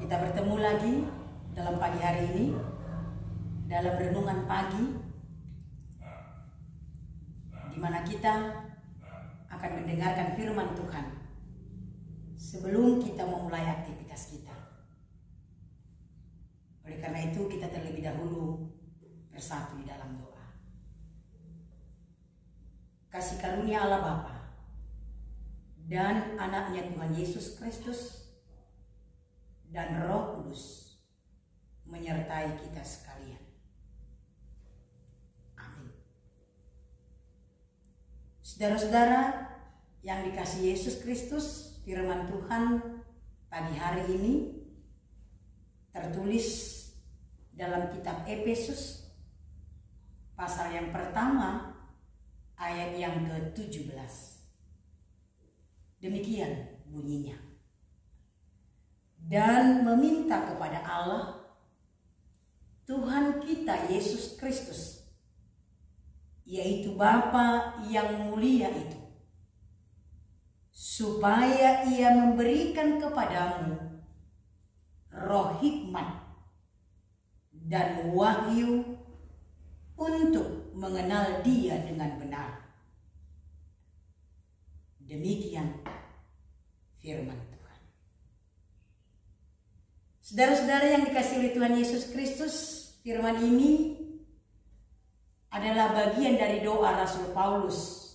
Kita bertemu lagi dalam pagi hari ini, dalam renungan pagi, di mana kita akan mendengarkan firman Tuhan sebelum kita memulai aktivitas kita. Oleh karena itu, kita terlebih dahulu bersatu di dalam doa. Kasih karunia Allah Bapa dan anaknya Tuhan Yesus Kristus dan Roh Kudus menyertai kita sekalian. Amin. Saudara-saudara yang dikasihi Yesus Kristus, firman Tuhan pagi hari ini tertulis dalam kitab Efesus pasal yang pertama ayat yang ke-17. Demikian bunyinya. Dan meminta kepada Allah Tuhan kita Yesus Kristus, yaitu Bapa yang mulia itu, supaya Ia memberikan kepadamu roh hikmat dan wahyu untuk mengenal Dia dengan benar. Demikian firman Tuhan. Saudara-saudara yang dikasihi oleh Tuhan Yesus Kristus, firman ini adalah bagian dari doa Rasul Paulus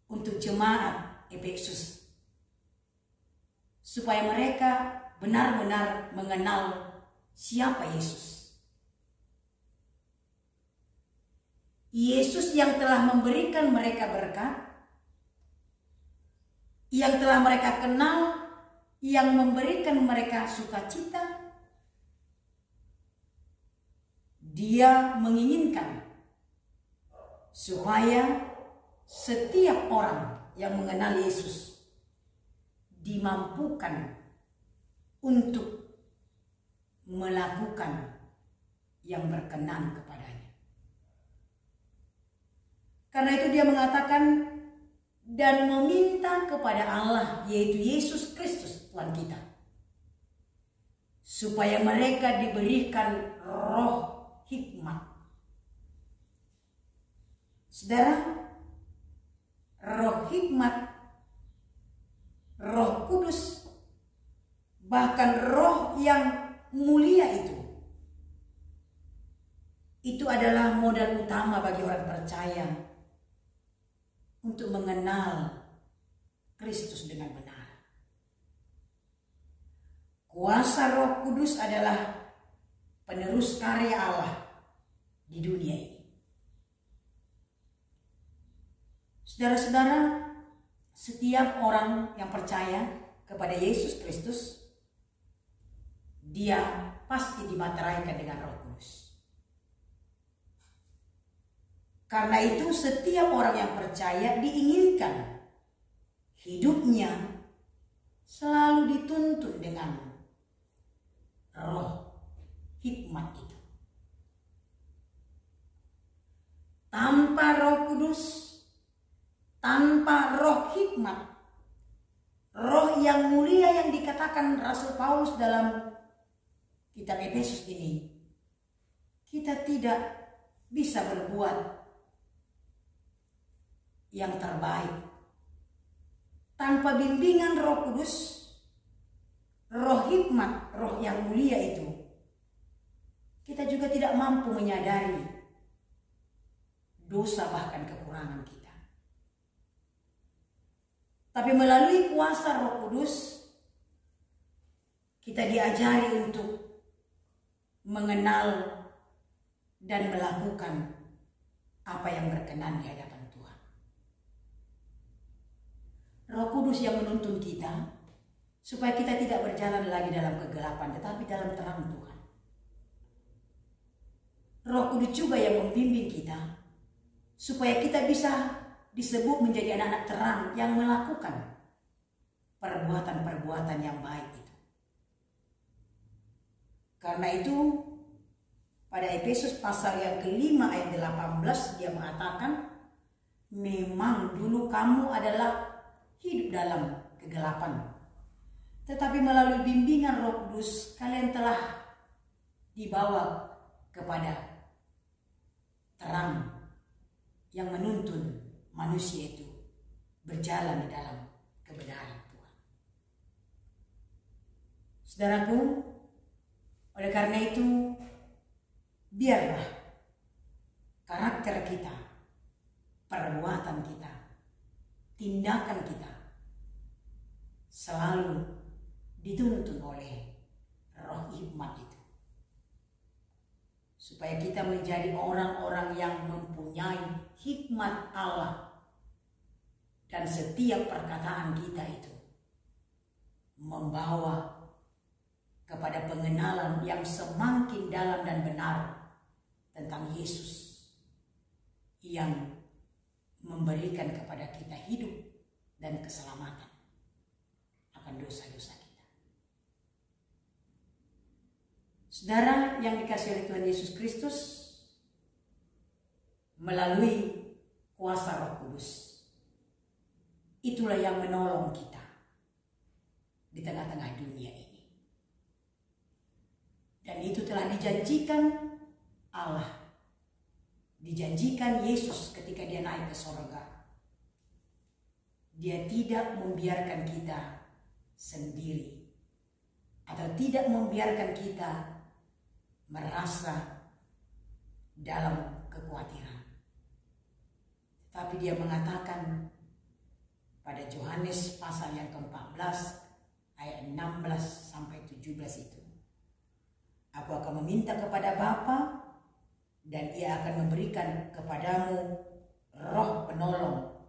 untuk jemaat Efesus, supaya mereka benar-benar mengenal siapa Yesus. Yesus yang telah memberikan mereka berkat, yang telah mereka kenal, yang memberikan mereka sukacita. Dia menginginkan supaya setiap orang yang mengenal Yesus dimampukan untuk melakukan yang berkenan kepadanya. Karena itu dia mengatakan dan meminta kepada Allah, yaitu Yesus Kristus Tuhan kita, supaya mereka diberikan roh hikmat. Saudara, roh hikmat, Roh Kudus, bahkan roh yang mulia itu adalah modal utama bagi orang percaya untuk mengenal Kristus dengan benar. Kuasa Roh Kudus adalah penerus karya Allah di dunia ini. Saudara-saudara, setiap orang yang percaya kepada Yesus Kristus, dia pasti dimateraikan dengan Roh Kudus. Karena itu setiap orang yang percaya diinginkan hidupnya selalu dituntun dengan roh hikmat itu. Tanpa Roh Kudus, tanpa roh hikmat, roh yang mulia yang dikatakan Rasul Paulus dalam kitab Efesus ini, kita tidak bisa berbuat yang terbaik. Tanpa bimbingan Roh Kudus, roh hikmat, roh yang mulia itu, kita juga tidak mampu menyadari dosa bahkan kekurangan kita. Tapi melalui kuasa Roh Kudus, kita diajari untuk mengenal dan melakukan apa yang berkenan di hadapan Tuhan. Roh Kudus yang menuntun kita supaya kita tidak berjalan lagi dalam kegelapan, tetapi dalam terang Tuhan. Roh Kudus juga yang membimbing kita supaya kita bisa disebut menjadi anak-anak terang yang melakukan perbuatan-perbuatan yang baik itu. Karena itu pada Efesus pasal yang kelima ayat 18 dia mengatakan, memang dulu kamu adalah hidup dalam kegelapan tetapi melalui bimbingan Roh Kudus kalian telah dibawa kepada terang yang menuntun manusia itu berjalan di dalam kebenaran Tuhan. Saudaraku, oleh karena itu biarlah karakter kita, perbuatan kita, tindakan kita selalu dituntun oleh roh hikmat itu. Supaya kita menjadi orang-orang yang mempunyai hikmat Allah. Dan setiap perkataan kita itu membawa kepada pengenalan yang semakin dalam dan benar tentang Yesus yang memberikan kepada kita hidup dan keselamatan akan dosa-dosa kita. Saudara yang dikasihi oleh Tuhan Yesus Kristus, melalui kuasa Roh Kudus, itulah yang menolong kita di tengah-tengah dunia ini. Dan itu telah dijanjikan Allah, dijanjikan Yesus ketika dia naik ke sorga. Dia tidak membiarkan kita sendiri atau tidak membiarkan kita merasa dalam kekhawatiran. Tapi dia mengatakan pada Yohanes pasal yang ke-14 ayat 16 sampai 17 itu, aku akan meminta kepada Bapa dan Ia akan memberikan kepadamu Roh penolong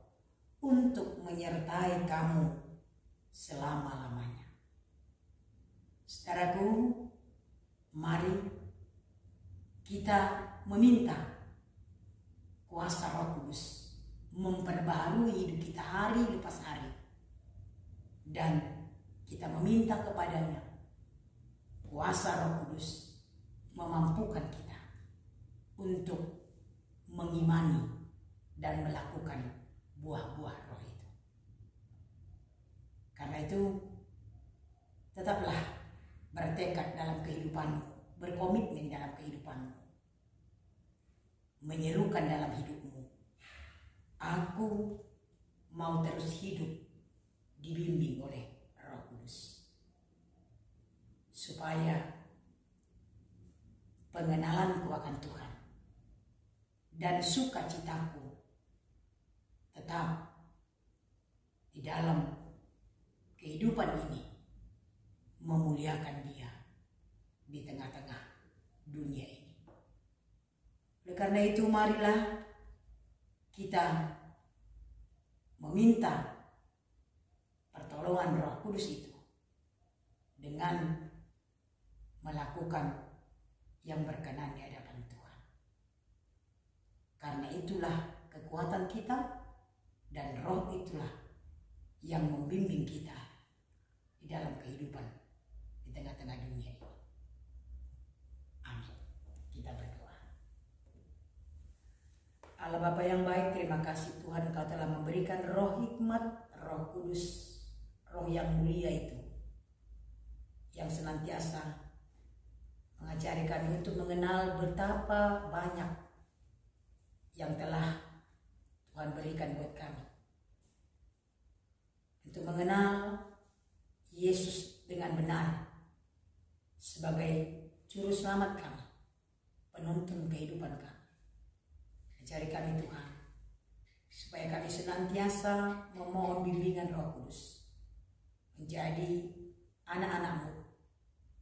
untuk menyertai kamu selama-lamanya. Saudaraku, mari kita meminta kuasa Roh Kudus memperbaharui hidup kita hari lepas hari, dan kita meminta kepadanya kuasa Roh Kudus memampukan kita untuk mengimani dan melakukan buah-buah roh itu. Karena itu tetaplah bertekad dalam kehidupanmu, berkomitmen dalam kehidupanmu, menyerukan dalam hidupmu, aku mau terus hidup dibimbing oleh Roh Kudus, supaya pengenalanku akan Tuhan dan sukacitaku tetap di dalam kehidupan ini memuliakan Dia di tengah-tengah dunia ini. Oleh karena itu, marilah kita meminta pertolongan Roh Kudus itu dengan melakukan yang berkenan di hadapan Tuhan. Karena itulah kekuatan kita, dan Roh itulah yang membimbing kita di dalam kehidupan di tengah-tengah dunia ini. Amin. Kita berdoa. Allah Bapa yang baik, terima kasih Tuhan, Engkau telah memberikan roh hikmat, Roh Kudus, roh yang mulia itu, yang senantiasa mengajari kami untuk mengenal betapa banyak yang telah Tuhan berikan buat kami, untuk mengenal Yesus dengan benar sebagai juru selamat kami, penuntun kehidupan kami. Ajari kami Tuhan, supaya kami senantiasa memohon bimbingan Roh Kudus, menjadi anak-anak-Mu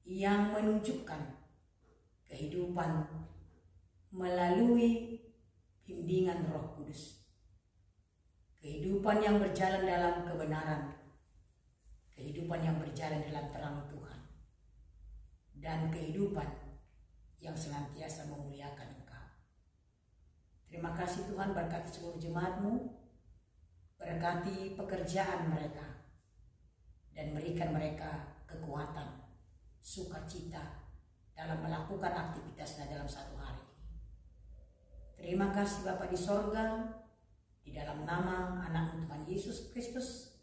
yang menunjukkan kehidupan melalui bimbingan Roh Kudus. Kehidupan yang berjalan dalam kebenaran, kehidupan yang berjalan dalam terang Tuhan, dan kehidupan yang senantiasa memuliakan Engkau. Terima kasih Tuhan, berkati seluruh jemaat-Mu, berkati pekerjaan mereka, dan berikan mereka kekuatan, sukacita dalam melakukan aktivitasnya dalam satu hari ini. Terima kasih Bapa di sorga, di dalam nama anak Tuhan Yesus Kristus,